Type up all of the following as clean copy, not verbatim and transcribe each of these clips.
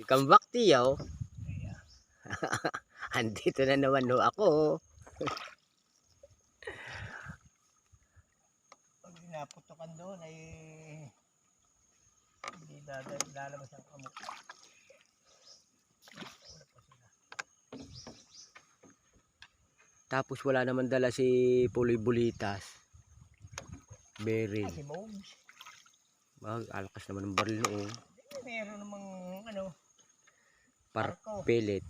Welcome back, Tiyo. Andito na naman ho ako. Pag naputukan doon ay hindi lalabas ang kamok. Tapos wala naman dala si Puloy Bulitas. Berry. Si Bones. Alakas naman ng baril noon. Meron namang ano. Parpelet.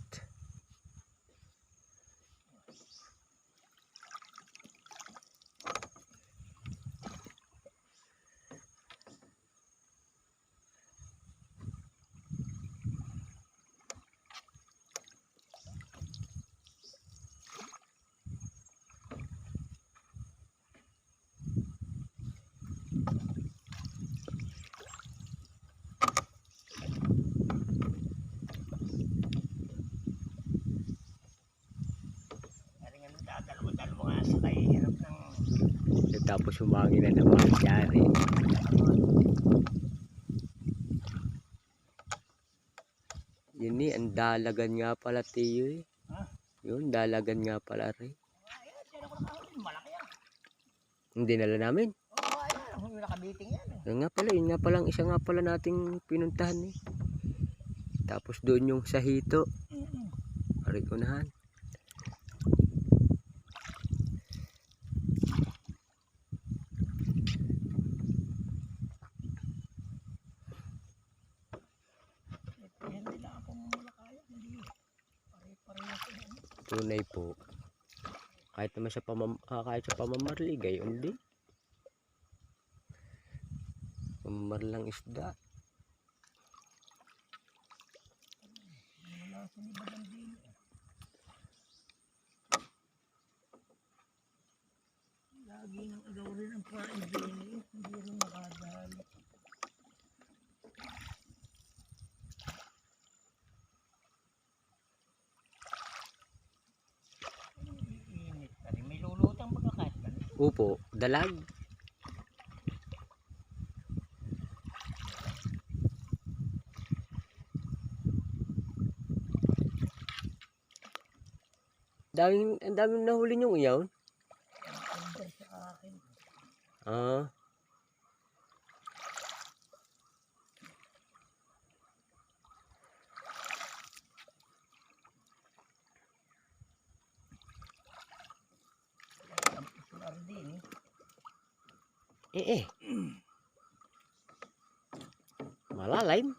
Dalawa nga sa kay hirap ng Tapos humangin na naman nangyari. Yun ang dalagan nga pala, Tiyo eh. Ha? Yun, dalagan nga pala rin. Ayan, sino ko nakahuli? Malaki yan. Hindi nala namin. Oo, ayan. Nakabiting yan. Yun nga pala ang isa nga pala nating pinuntahan eh. Tapos doon yung sahito. Aray unahan. Tunay po. Kahit naman sa kahit sa pamamarli, gayon din. Pamamarlang isda. Lagi nang agaw rin ang pain din eh. Hindi rin makadali. Init pa rin. May lulutang pagkakat ka. Upo, dalag. Ang daming nahuli niyong iyaw. Under sa akin. Ah. Eh. Malalim.